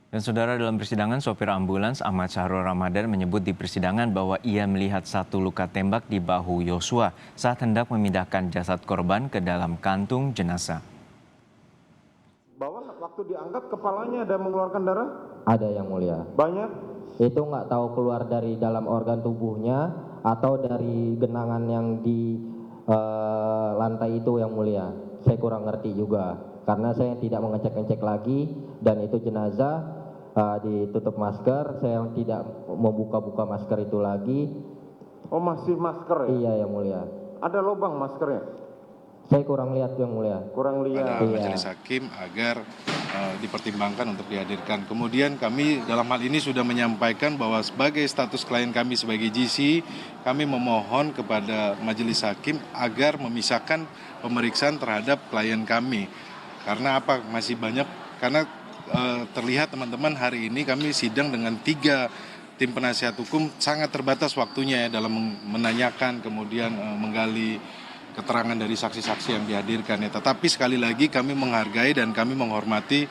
Dan saudara, dalam persidangan, sopir ambulans Ahmad Syahrul Ramadan menyebut di persidangan bahwa ia melihat satu luka tembak di bahu Yosua saat hendak memindahkan jasad korban ke dalam kantung jenazah. Bahwa waktu diangkat kepalanya ada mengeluarkan darah? Ada yang mulia. Banyak? Itu nggak tahu keluar dari dalam organ tubuhnya atau dari genangan yang di lantai itu yang mulia. Saya kurang ngerti juga karena saya tidak mengecek-ngecek lagi dan itu jenazah ditutup masker. Saya tidak membuka-buka masker itu lagi. Oh, masih masker ya? Iya yang mulia. Ada lubang maskernya? Saya kurang lihat yang mulia. Kurang lihat. Pada majelis hakim agar dipertimbangkan untuk dihadirkan. Kemudian kami dalam hal ini sudah menyampaikan bahwa sebagai status klien kami sebagai GC, kami memohon kepada majelis hakim agar memisahkan pemeriksaan terhadap klien kami. Karena apa? Masih banyak, karena terlihat teman-teman hari ini kami sidang dengan 3 tim penasihat hukum, sangat terbatas waktunya ya dalam menanyakan, kemudian menggali keterangan dari saksi-saksi yang dihadirkan ya. Tetapi sekali lagi kami menghargai dan kami menghormati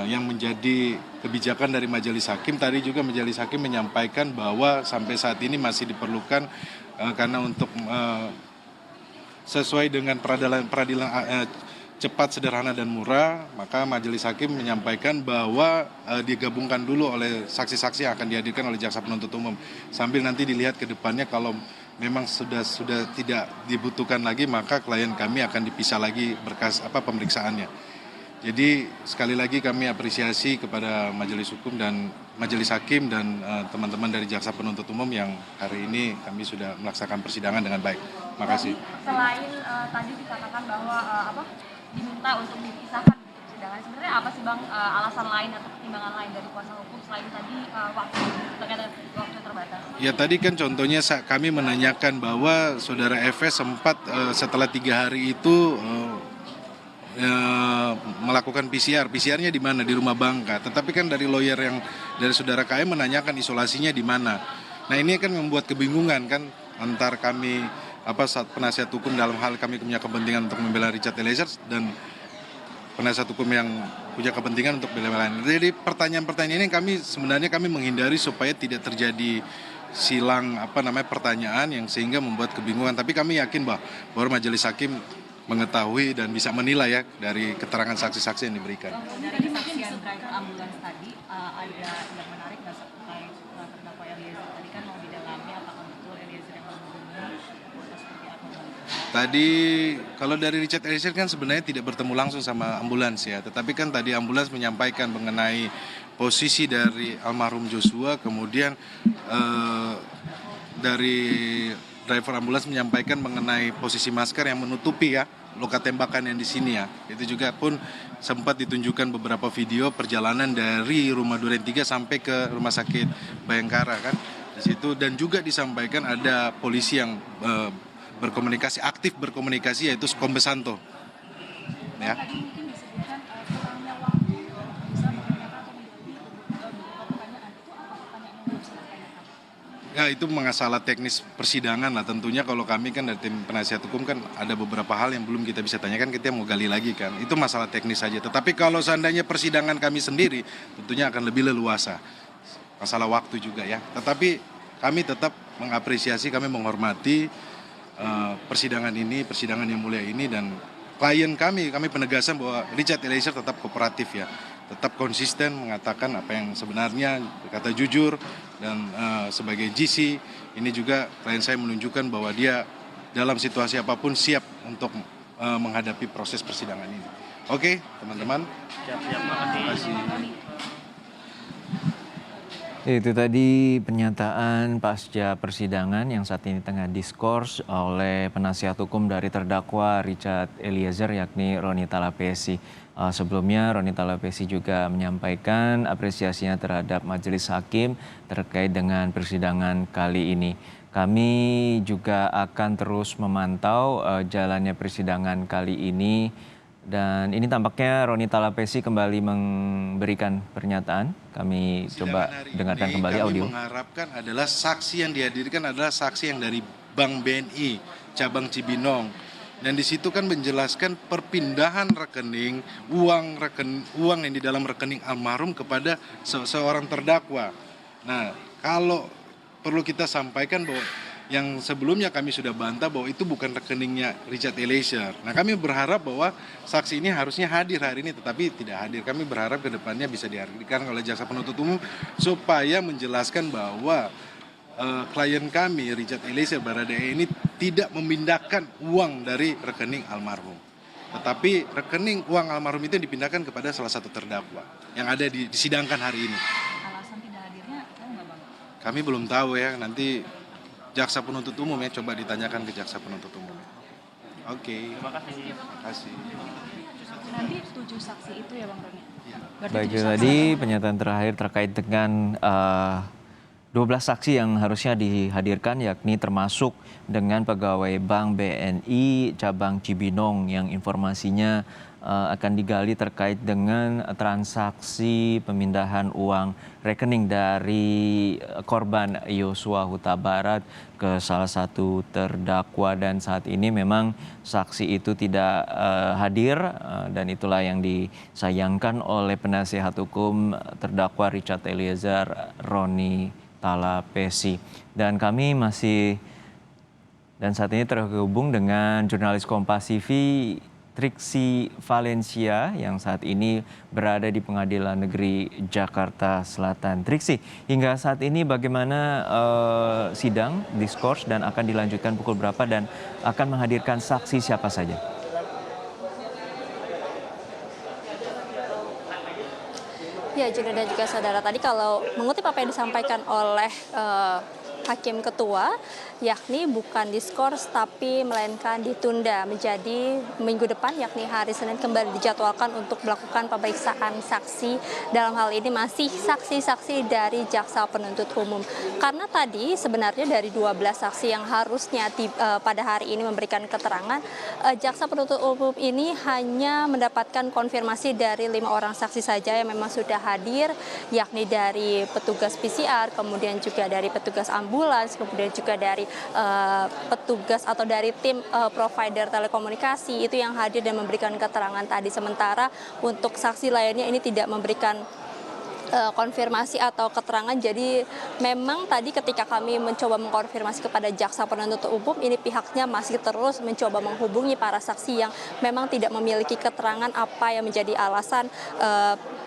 yang menjadi kebijakan dari majelis hakim. Tadi juga majelis hakim menyampaikan bahwa sampai saat ini masih diperlukan karena untuk sesuai dengan peradilan cepat, sederhana, dan murah, maka majelis hakim menyampaikan bahwa digabungkan dulu oleh saksi-saksi yang akan dihadirkan oleh jaksa penuntut umum. Sambil nanti dilihat ke depannya kalau memang sudah tidak dibutuhkan lagi, maka klien kami akan dipisah lagi berkas pemeriksaannya. Jadi sekali lagi kami apresiasi kepada majelis hukum dan majelis hakim dan teman-teman dari jaksa penuntut umum yang hari ini kami sudah melaksanakan persidangan dengan baik. Terima kasih. Selain tadi dikatakan bahwa diminta untuk dipisahkan gitu persidangan, sebenarnya apa sih Bang alasan lain atau pertimbangan lain dari kuasa hukum selain tadi waktu terkait dengan waktu terbatas? Ya tadi kan contohnya kami menanyakan bahwa saudara FS sempat setelah 3 hari itu melakukan PCR-nya di mana? Di rumah Bangka. Tetapi kan dari lawyer yang dari saudara KM menanyakan isolasinya di mana. Nah ini kan membuat kebingungan kan antar kami saat penasihat hukum dalam hal kami punya kepentingan untuk membela Richard Eliezer dan penasihat hukum yang punya kepentingan untuk membela lain. Jadi pertanyaan-pertanyaan ini sebenarnya kami menghindari supaya tidak terjadi silang pertanyaan yang sehingga membuat kebingungan. Tapi kami yakin bahwa majelis hakim mengetahui dan bisa menilai ya dari keterangan saksi-saksi yang diberikan. Dari kesaksian driver ambulans tadi ada yang menarik nggak terkait terdakwa Eliezer tadi kan mau didalami apakah betul Eliezer yang menghubungi atau seperti apa? Tadi kalau dari Richard Eliezer kan sebenarnya tidak bertemu langsung sama ambulans ya, tetapi kan tadi ambulans menyampaikan mengenai posisi dari almarhum Joshua, kemudian dari driver ambulans menyampaikan mengenai posisi masker yang menutupi ya luka tembakan yang di sini ya. Itu juga pun sempat ditunjukkan beberapa video perjalanan dari rumah Duren 3 sampai ke rumah sakit Bayangkara kan di situ, dan juga disampaikan ada polisi yang aktif berkomunikasi yaitu Kombes Santo. Ya. Tadi mungkin disebutkan kurangnya waktu bisa menanyakan atau menjawab beberapa pertanyaan, itu apa pertanyaan yang belum bisa ditanyakan? Ya itu masalah teknis persidangan lah tentunya. Kalau kami kan dari tim penasihat hukum kan ada beberapa hal yang belum kita bisa tanyakan, kita mau gali lagi kan. Itu masalah teknis saja. Tetapi kalau seandainya persidangan kami sendiri tentunya akan lebih leluasa. Masalah waktu juga ya. Tetapi kami tetap mengapresiasi, kami menghormati persidangan yang mulia ini, dan klien kami penegasan bahwa Richard Eliezer tetap kooperatif ya. Tetap konsisten mengatakan apa yang sebenarnya, berkata jujur, dan sebagai GC ini juga klien saya menunjukkan bahwa dia dalam situasi apapun siap untuk menghadapi proses persidangan ini. Oke, teman-teman. Terima kasih. Itu tadi pernyataan pasca persidangan yang saat ini tengah diskors oleh penasihat hukum dari terdakwa Richard Eliezer yakni Roni Talapesi. Sebelumnya Roni Talapesi juga menyampaikan apresiasinya terhadap majelis hakim terkait dengan persidangan kali ini. Kami juga akan terus memantau jalannya persidangan kali ini. Dan ini tampaknya Roni Talapesi kembali memberikan pernyataan. Kami coba dengarkan kembali audio. Kami mengharapkan adalah saksi yang dihadirkan adalah saksi yang dari Bank BNI cabang Cibinong Dan di situ kan menjelaskan perpindahan rekening, uang yang di dalam rekening almarhum kepada seorang terdakwa. Nah, kalau perlu kita sampaikan bahwa yang sebelumnya kami sudah bantah bahwa itu bukan rekeningnya Richard Eliezer. Nah, kami berharap bahwa saksi ini harusnya hadir hari ini, tetapi tidak hadir. Kami berharap ke depannya bisa dihadirkan oleh jaksa penuntut umum supaya menjelaskan bahwa klien kami Richard Eliezer Baradae ini tidak memindahkan uang dari rekening almarhum, tetapi rekening uang almarhum itu dipindahkan kepada salah satu terdakwa yang ada disidangkan hari ini. Alasan tidak hadirnya tahu nggak Bang? Kami belum tahu ya, nanti jaksa penuntut umum ya, coba ditanyakan ke jaksa penuntut umum. Oke. Terima kasih. Nanti 7 saksi itu ya Bang Roni? Berarti Baik, 7 saksi. tadi pernyataan terakhir terkait dengan 12 saksi yang harusnya dihadirkan, yakni termasuk dengan pegawai Bank BNI cabang Cibinong yang informasinya akan digali terkait dengan transaksi pemindahan uang rekening dari korban Yosua Huta Barat ke salah satu terdakwa, dan saat ini memang saksi itu tidak hadir, dan itulah yang disayangkan oleh penasihat hukum terdakwa Richard Eliezer Roni Talapesi. Dan kami masih saat ini terhubung dengan jurnalis Kompas TV Triksi Valencia yang saat ini berada di Pengadilan Negeri Jakarta Selatan. Triksi, hingga saat ini bagaimana sidang diskors dan akan dilanjutkan pukul berapa dan akan menghadirkan saksi siapa saja? Ya, Juna dan juga saudara, tadi kalau mengutip apa yang disampaikan oleh Hakim Ketua, yakni bukan diskors tapi melainkan ditunda menjadi minggu depan, yakni hari Senin kembali dijadwalkan untuk melakukan pemeriksaan saksi. Dalam hal ini masih saksi-saksi dari jaksa penuntut umum. Karena tadi sebenarnya dari 12 saksi yang harusnya pada hari ini memberikan keterangan, jaksa penuntut umum ini hanya mendapatkan konfirmasi dari 5 orang saksi saja yang memang sudah hadir, yakni dari petugas PCR, kemudian juga dari petugas ambulans, kemudian juga dari petugas atau dari tim provider telekomunikasi itu yang hadir dan memberikan keterangan tadi. Sementara untuk saksi lainnya ini tidak memberikan konfirmasi atau keterangan. Jadi memang tadi ketika kami mencoba mengkonfirmasi kepada jaksa penuntut umum, ini pihaknya masih terus mencoba menghubungi para saksi yang memang tidak memiliki keterangan apa yang menjadi alasan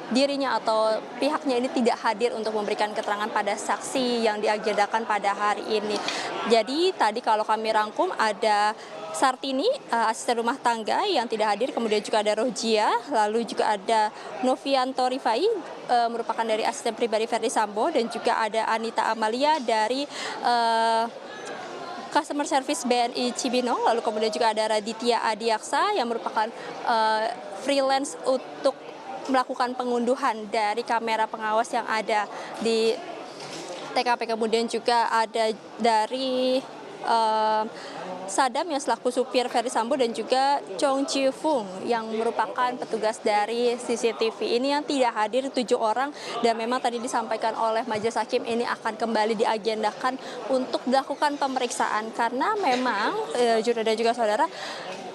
dirinya atau pihaknya ini tidak hadir untuk memberikan keterangan pada saksi yang diagendakan pada hari ini. Jadi tadi kalau kami rangkum ada Sartini, asisten rumah tangga yang tidak hadir, kemudian juga ada Rojia, lalu juga ada Novianto Rifai, merupakan dari asisten pribadi Verdi Sambo, dan juga ada Anita Amalia dari Customer Service BNI Cibinong, lalu kemudian juga ada Raditya Adiaksa yang merupakan freelance untuk melakukan pengunduhan dari kamera pengawas yang ada di TKP, kemudian juga ada dari Sadam yang selaku supir Verdi Sambo, dan juga Chong Chi Fung yang merupakan petugas dari CCTV. Ini yang tidak hadir 7 orang, dan memang tadi disampaikan oleh majelis hakim ini akan kembali diagendakan untuk dilakukan pemeriksaan karena memang Juna dan juga saudara,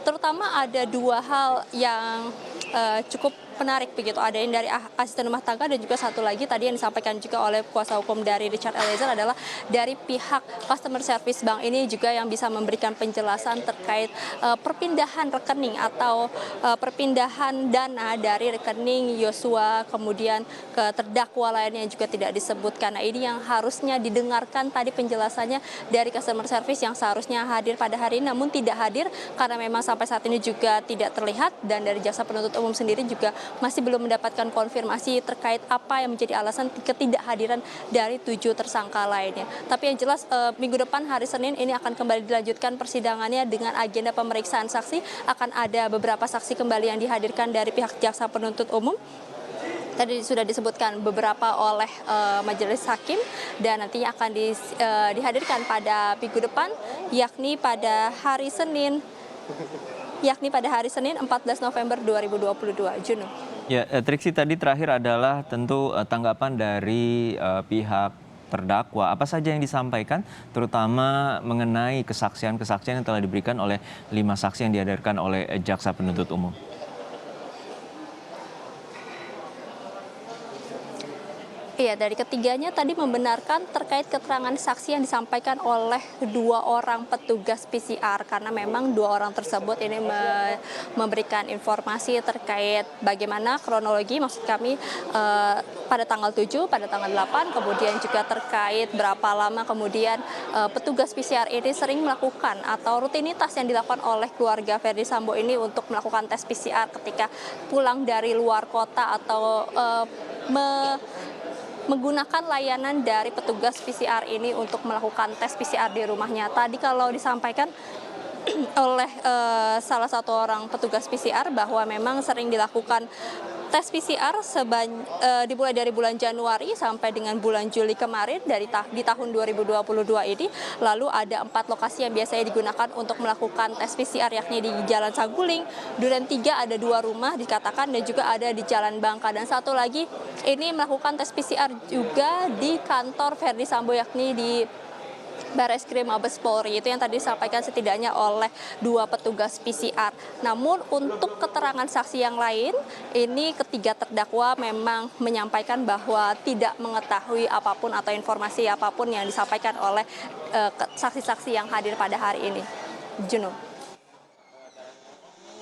terutama ada 2 hal yang cukup menarik begitu. Ada yang dari asisten rumah tangga, dan juga satu lagi tadi yang disampaikan juga oleh kuasa hukum dari Richard Eliezer adalah dari pihak customer service bank ini juga yang bisa memberikan penjelasan terkait perpindahan rekening atau perpindahan dana dari rekening Yosua kemudian ke terdakwa lainnya yang juga tidak disebutkan. Nah, ini yang harusnya didengarkan tadi penjelasannya dari customer service yang seharusnya hadir pada hari ini namun tidak hadir karena memang sampai saat ini juga tidak terlihat, dan dari jaksa penuntut umum sendiri juga masih belum mendapatkan konfirmasi terkait apa yang menjadi alasan ketidakhadiran dari 7 tersangka lainnya. Tapi yang jelas minggu depan hari Senin ini akan kembali dilanjutkan persidangannya dengan agenda pemeriksaan saksi. Akan ada beberapa saksi kembali yang dihadirkan dari pihak jaksa penuntut umum. Tadi sudah disebutkan beberapa oleh majelis hakim, dan nantinya akan dihadirkan pada minggu depan, yakni pada hari Senin 14 November 2022. Juno. Ya, Triksi, tadi terakhir adalah tentu tanggapan dari pihak terdakwa. Apa saja yang disampaikan, terutama mengenai kesaksian-kesaksian yang telah diberikan oleh 5 saksi yang dihadirkan oleh jaksa penuntut umum? Iya, dari ketiganya tadi membenarkan terkait keterangan saksi yang disampaikan oleh 2 orang petugas PCR, karena memang 2 orang tersebut ini memberikan informasi terkait bagaimana kronologi, maksud kami pada tanggal 7, pada tanggal 8, kemudian juga terkait berapa lama kemudian petugas PCR ini sering melakukan atau rutinitas yang dilakukan oleh keluarga Verdi Sambo ini untuk melakukan tes PCR ketika pulang dari luar kota atau menggunakan layanan dari petugas PCR ini untuk melakukan tes PCR di rumahnya. Tadi kalau disampaikan oleh salah satu orang petugas PCR bahwa memang sering dilakukan tes PCR dimulai dari bulan Januari sampai dengan bulan Juli kemarin di tahun 2022 ini. Lalu ada 4 lokasi yang biasanya digunakan untuk melakukan tes PCR, yakni di Jalan Saguling, Duren 3 ada 2 rumah dikatakan, dan juga ada di Jalan Bangka. Dan satu lagi ini melakukan tes PCR juga di kantor Verdi Sambo, yakni di Bareskrim Mabes Polri. Itu yang tadi disampaikan setidaknya oleh 2 petugas PCR. Namun untuk keterangan saksi yang lain, ini ketiga terdakwa memang menyampaikan bahwa tidak mengetahui apapun atau informasi apapun yang disampaikan oleh saksi-saksi yang hadir pada hari ini. Juno.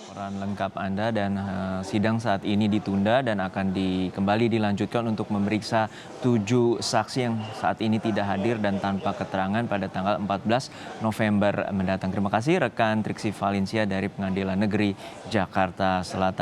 Laporan lengkap Anda, dan sidang saat ini ditunda dan akan kembali dilanjutkan untuk memeriksa 7 saksi yang saat ini tidak hadir dan tanpa keterangan pada tanggal 14 November mendatang. Terima kasih rekan Triksi Valencia dari Pengadilan Negeri Jakarta Selatan.